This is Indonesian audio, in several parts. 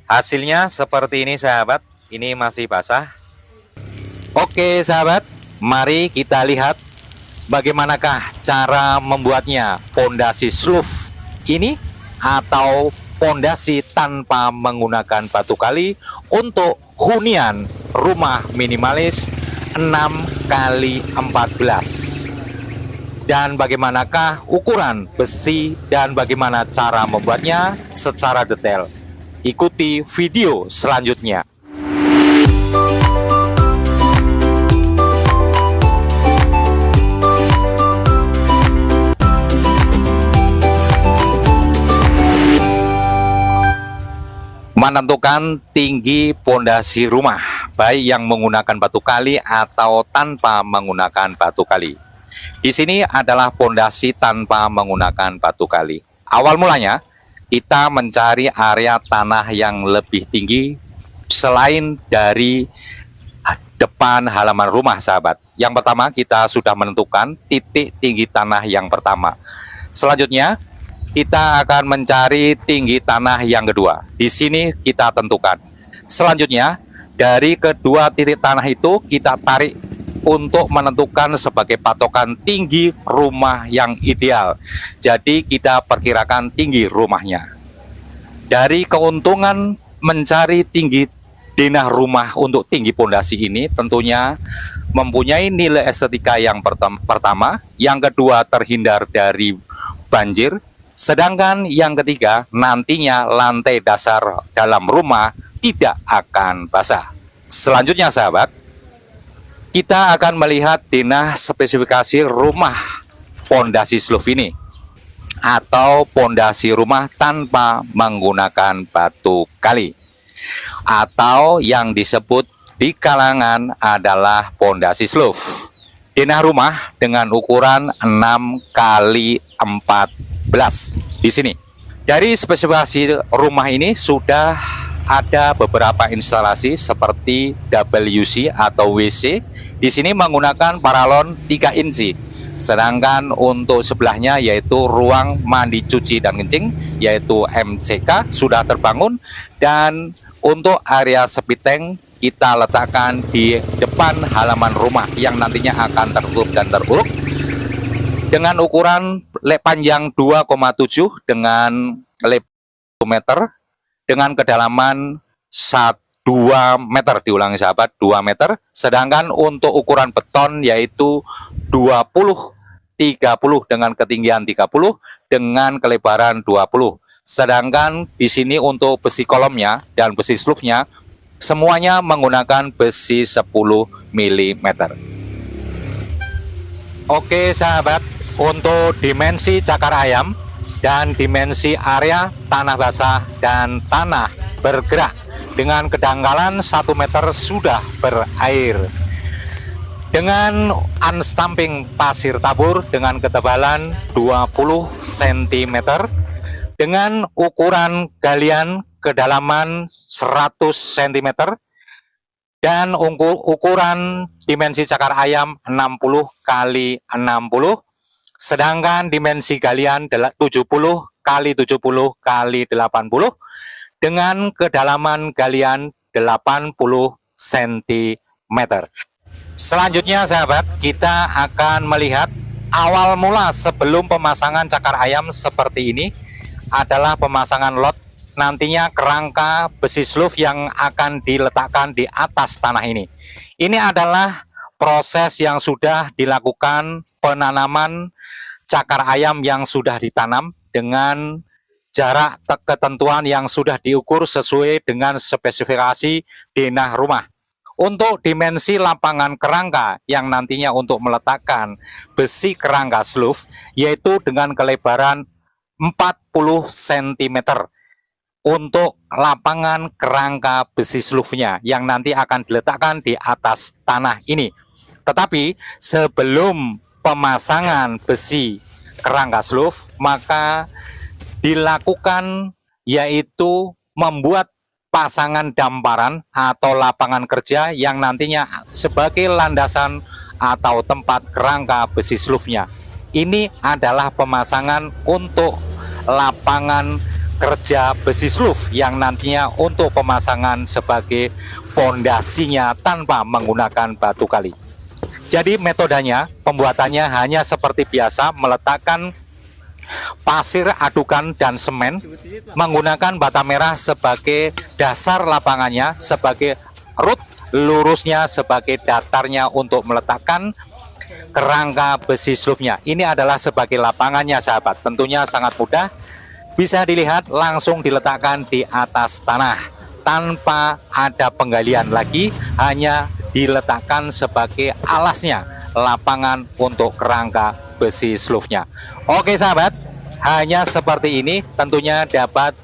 Hasilnya seperti ini sahabat, ini masih basah. Oke sahabat, mari kita lihat bagaimanakah cara membuatnya pondasi slough ini atau pondasi tanpa menggunakan batu kali untuk hunian rumah minimalis 6x14. Dan bagaimanakah ukuran besi dan bagaimana cara membuatnya secara detail. Ikuti video selanjutnya. Menentukan tinggi pondasi rumah, baik yang menggunakan batu kali atau tanpa menggunakan batu kali. Di sini adalah pondasi tanpa menggunakan batu kali. Awal mulanya, kita mencari area tanah yang lebih tinggi selain dari depan halaman rumah, sahabat. Yang pertama, kita sudah menentukan titik tinggi tanah yang pertama. Selanjutnya, kita akan mencari tinggi tanah yang kedua. Di sini kita tentukan. Selanjutnya, dari kedua titik tanah itu kita tarik untuk menentukan sebagai patokan tinggi rumah yang ideal. Jadi kita perkirakan tinggi rumahnya. Dari keuntungan mencari tinggi denah rumah untuk tinggi pondasi ini tentunya mempunyai nilai estetika yang pertama, yang kedua terhindar dari banjir, sedangkan yang ketiga nantinya lantai dasar dalam rumah tidak akan basah. Selanjutnya sahabat, kita akan melihat denah spesifikasi rumah pondasi slough ini atau pondasi rumah tanpa menggunakan batu kali atau yang disebut di kalangan adalah pondasi slough. Denah rumah dengan ukuran 6x14 di sini. Dari spesifikasi rumah ini sudah ada beberapa instalasi seperti WC atau WC. Di sini menggunakan paralon 3 inci. Sedangkan untuk sebelahnya yaitu ruang mandi cuci dan kencing yaitu MCK sudah terbangun, dan untuk area septic tank kita letakkan di depan halaman rumah yang nantinya akan tertutup dan teruruk dengan ukuran panjang 2,7 dengan lebar 1 meter dengan kedalaman 2 meter, diulangi sahabat, 2 meter. Sedangkan untuk ukuran beton yaitu 20-30 dengan ketinggian 30 dengan kelebaran 20. Sedangkan di sini untuk besi kolomnya dan besi slough-nya semuanya menggunakan besi 10 mm. Oke sahabat, untuk dimensi cakar ayam dan dimensi area tanah basah dan tanah bergerak dengan kedangkalan 1 meter sudah berair, dengan unstamping pasir tabur dengan ketebalan 20 cm, dengan ukuran galian kedalaman 100 cm, dan ukuran dimensi cakar ayam 60 x 60, sedangkan dimensi galian 70 x 70 x 80 dengan kedalaman galian 80 cm. Selanjutnya sahabat, kita akan melihat awal mula sebelum pemasangan cakar ayam seperti ini adalah pemasangan lot, nantinya kerangka besi slough yang akan diletakkan di atas tanah ini. Ini adalah proses yang sudah dilakukan penanaman cakar ayam yang sudah ditanam dengan jarak ketentuan yang sudah diukur sesuai dengan spesifikasi denah rumah. Untuk dimensi lapangan kerangka yang nantinya untuk meletakkan besi kerangka slough yaitu dengan kelebaran 40 cm untuk lapangan kerangka besi slough-nya yang nanti akan diletakkan di atas tanah ini. Tetapi sebelum pemasangan besi kerangka slough maka dilakukan yaitu membuat pasangan damparan atau lapangan kerja yang nantinya sebagai landasan atau tempat kerangka besi slough-nya. Ini adalah pemasangan untuk lapangan kerja besi sluf yang nantinya untuk pemasangan sebagai pondasinya tanpa menggunakan batu kali. Jadi metodenya, pembuatannya hanya seperti biasa, meletakkan pasir, adukan, dan semen, menggunakan bata merah sebagai dasar lapangannya, sebagai root, lurusnya sebagai datarnya untuk meletakkan kerangka besi slufnya. Ini adalah sebagai lapangannya sahabat, tentunya sangat mudah, bisa dilihat langsung diletakkan di atas tanah tanpa ada penggalian lagi, hanya diletakkan sebagai alasnya, lapangan untuk kerangka besi slufnya. Oke sahabat, hanya seperti ini tentunya dapat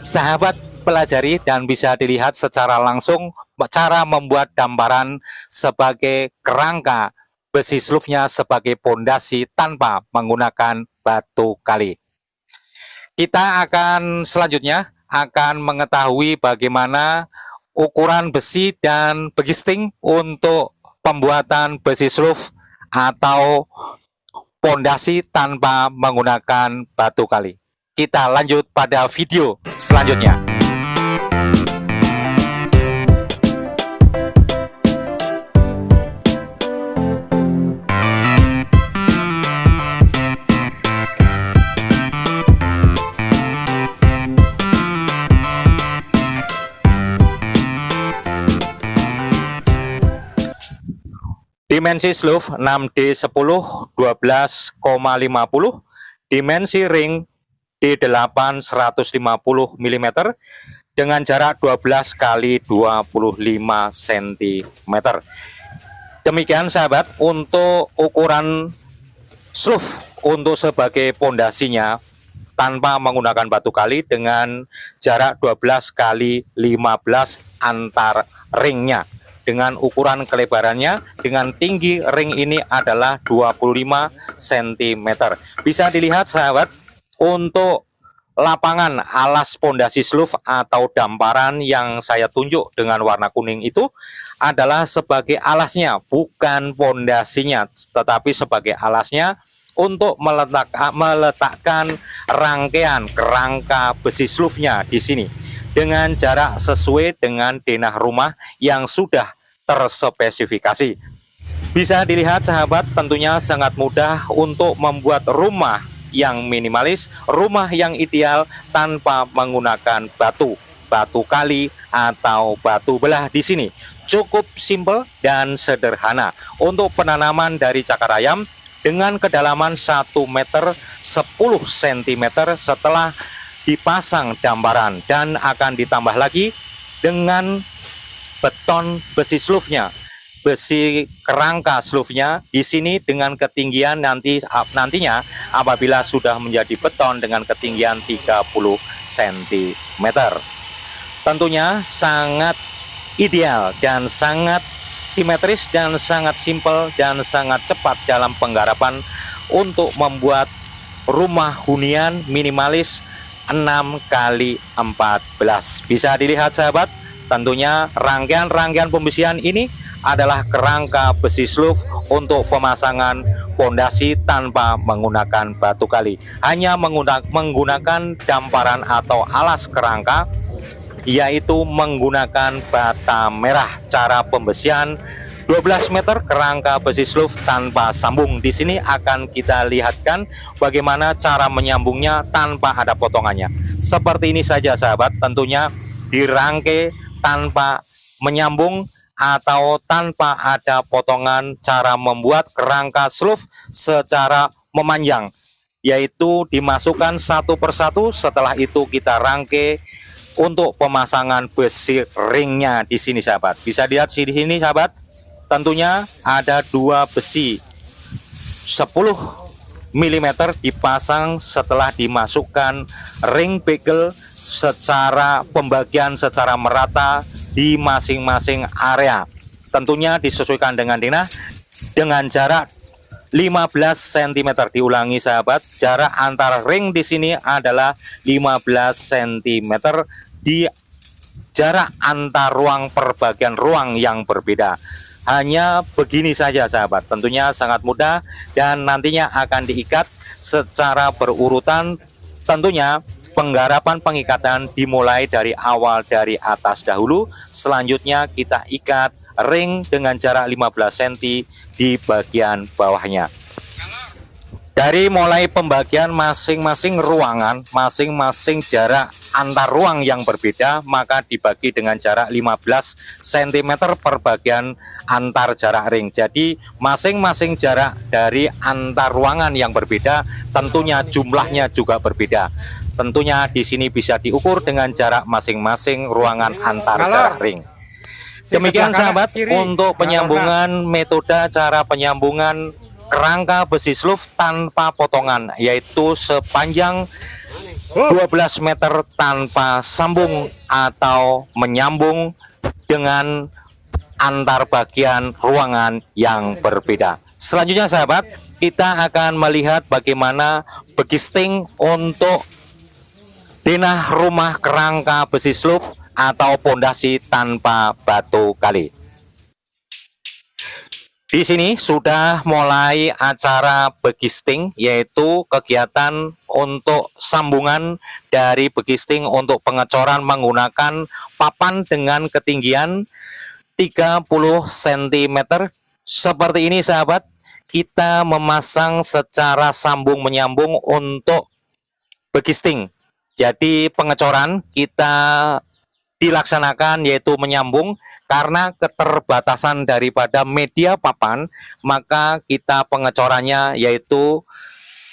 sahabat pelajari dan bisa dilihat secara langsung cara membuat damparan sebagai kerangka besi slufnya sebagai pondasi tanpa menggunakan batu kali. Kita akan selanjutnya akan mengetahui bagaimana ukuran besi dan begisting untuk pembuatan besi sluf atau pondasi tanpa menggunakan batu kali. Kita lanjut pada video selanjutnya. Dimensi sluf 6D10 12,50, dimensi ring D8 150 mm dengan jarak 12 kali 25 cm. Demikian sahabat untuk ukuran sluf untuk sebagai pondasinya tanpa menggunakan batu kali dengan jarak 12 kali 15 antar ringnya. Dengan ukuran kelebarannya, dengan tinggi ring ini adalah 25 cm. Bisa dilihat sahabat, untuk lapangan alas pondasi sluf atau damparan yang saya tunjuk dengan warna kuning itu adalah sebagai alasnya, bukan pondasinya, tetapi sebagai alasnya untuk meletakkan rangkaian kerangka besi slufnya di sini dengan jarak sesuai dengan denah rumah yang sudah terspesifikasi. Bisa dilihat sahabat, tentunya sangat mudah untuk membuat rumah yang minimalis, rumah yang ideal tanpa menggunakan batu kali atau batu belah di sini. Cukup simpel dan sederhana. Untuk penanaman dari cakar ayam dengan kedalaman 1 meter 10 cm setelah dipasang damparan, dan akan ditambah lagi dengan beton besi slufnya, besi kerangka slufnya di sini dengan ketinggian nantinya apabila sudah menjadi beton dengan ketinggian 30 cm. Tentunya sangat ideal dan sangat simetris dan sangat simpel dan sangat cepat dalam penggarapan untuk membuat rumah hunian minimalis 6 kali 14. Bisa dilihat sahabat, tentunya rangkaian pembesian ini adalah kerangka besi sluf untuk pemasangan pondasi tanpa menggunakan batu kali, hanya menggunakan damparan atau alas kerangka, yaitu menggunakan bata merah. Cara pembesian 12 meter kerangka besi sluf tanpa sambung. Di sini akan kita lihatkan bagaimana cara menyambungnya tanpa ada potongannya. Seperti ini saja sahabat, tentunya dirangkai tanpa menyambung atau tanpa ada potongan. Cara membuat kerangka sluf secara memanjang, yaitu dimasukkan satu persatu, setelah itu kita rangkai untuk pemasangan besi ringnya di sini sahabat. Bisa lihat di sini sahabat, tentunya ada 2 besi 10 mm dipasang setelah dimasukkan ring bagel secara pembagian secara merata di masing-masing area. Tentunya disesuaikan dengan denah dengan jarak 15 cm. Diulangi sahabat, jarak antara ring di sini adalah 15 cm di jarak antar ruang perbagian ruang yang berbeda. Hanya begini saja sahabat, tentunya sangat mudah dan nantinya akan diikat secara berurutan. Tentunya penggarapan pengikatan dimulai dari awal dari atas dahulu. Selanjutnya kita ikat ring dengan jarak 15 cm di bagian bawahnya. Dari mulai pembagian masing-masing ruangan, masing-masing jarak antar ruang yang berbeda, maka dibagi dengan jarak 15 cm per bagian antar jarak ring. Jadi masing-masing jarak dari antar ruangan yang berbeda, tentunya jumlahnya juga berbeda. Tentunya di sini bisa diukur dengan jarak masing-masing ruangan antar jarak ring. Demikian sahabat, untuk penyambungan metode cara penyambungan kerangka besi sloof tanpa potongan, yaitu sepanjang 12 meter tanpa sambung atau menyambung dengan antar bagian ruangan yang berbeda. Selanjutnya sahabat, kita akan melihat bagaimana begisting untuk denah rumah kerangka besi sloof atau pondasi tanpa batu kali. Di sini sudah mulai acara begisting, yaitu kegiatan untuk sambungan dari begisting untuk pengecoran menggunakan papan dengan ketinggian 30 cm. Seperti ini sahabat, kita memasang secara sambung menyambung untuk begisting. Jadi pengecoran kita dilaksanakan yaitu menyambung, karena keterbatasan daripada media papan, maka kita pengecorannya yaitu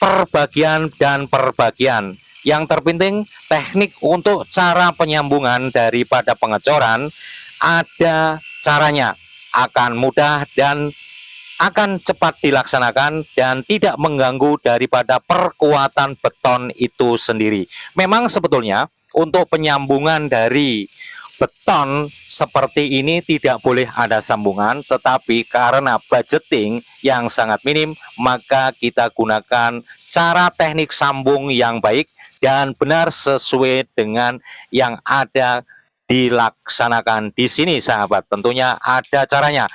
perbagian dan perbagian. Yang terpenting teknik untuk cara penyambungan daripada pengecoran ada caranya, akan mudah dan akan cepat dilaksanakan dan tidak mengganggu daripada perkuatan beton itu sendiri. Memang sebetulnya untuk penyambungan dari beton seperti ini tidak boleh ada sambungan, tetapi karena budgeting yang sangat minim, maka kita gunakan cara teknik sambung yang baik dan benar sesuai dengan yang ada dilaksanakan di sini sahabat. Tentunya ada caranya.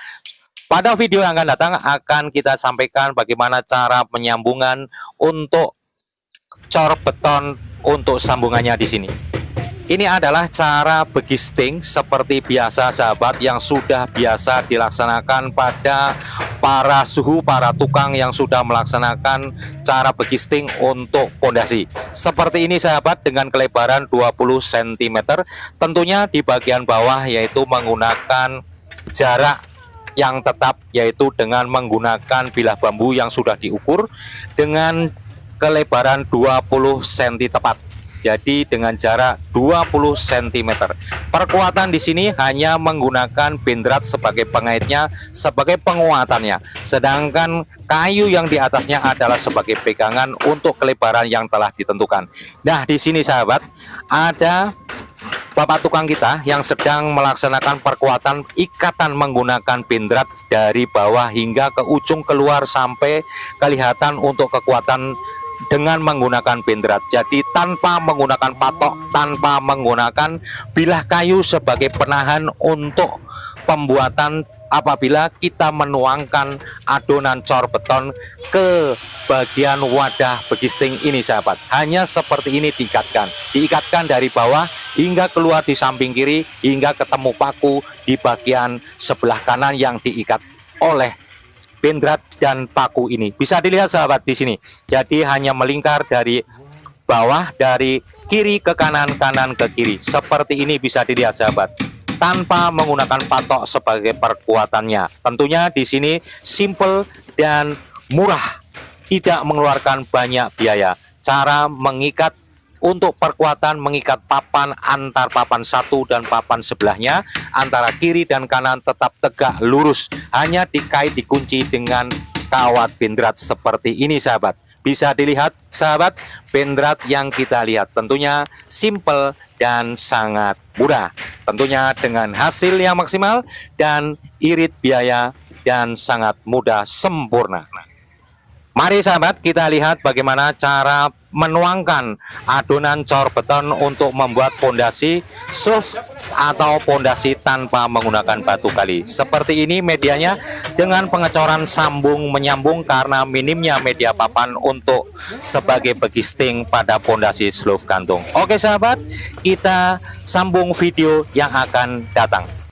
Pada video yang akan datang akan kita sampaikan bagaimana cara penyambungan untuk cor beton untuk sambungannya di sini. Ini adalah cara begisting seperti biasa sahabat, yang sudah biasa dilaksanakan pada para suhu, para tukang yang sudah melaksanakan cara begisting untuk pondasi. Seperti ini sahabat, dengan kelebaran 20 cm. Tentunya di bagian bawah yaitu menggunakan jarak yang tetap, yaitu dengan menggunakan bilah bambu yang sudah diukur dengan kelebaran 20 cm tepat. Jadi dengan jarak 20 cm. Perkuatan di sini hanya menggunakan bendrat sebagai pengaitnya, sebagai penguatannya. Sedangkan kayu yang di atasnya adalah sebagai pegangan untuk kelebaran yang telah ditentukan. Nah, di sini sahabat, ada bapak tukang kita yang sedang melaksanakan perkuatan ikatan menggunakan bendrat dari bawah hingga ke ujung keluar sampai kelihatan untuk kekuatan dengan menggunakan bendrat. Jadi tanpa menggunakan patok, tanpa menggunakan bilah kayu sebagai penahan untuk pembuatan apabila kita menuangkan adonan cor beton ke bagian wadah begisting ini sahabat. Hanya seperti ini diikatkan dari bawah hingga keluar di samping kiri hingga ketemu paku di bagian sebelah kanan yang diikat oleh bendrat dan paku ini. Bisa dilihat sahabat di sini. Jadi hanya melingkar dari bawah, dari kiri ke kanan, kanan ke kiri. Seperti ini bisa dilihat sahabat. Tanpa menggunakan patok sebagai perkuatannya. Tentunya di sini simple dan murah, tidak mengeluarkan banyak biaya. Cara mengikat untuk perkuatan mengikat papan antar papan satu dan papan sebelahnya antara kiri dan kanan tetap tegak lurus, hanya dikait dikunci dengan kawat bendrat seperti ini sahabat. Bisa dilihat sahabat, bendrat yang kita lihat tentunya simple dan sangat mudah, tentunya dengan hasil yang maksimal dan irit biaya dan sangat mudah sempurna. Mari sahabat, kita lihat bagaimana cara menuangkan adonan cor beton untuk membuat pondasi SUV atau pondasi tanpa menggunakan batu kali. Seperti ini medianya dengan pengecoran sambung menyambung karena minimnya media papan untuk sebagai begisting pada pondasi SUV gantung. Oke sahabat, kita sambung video yang akan datang.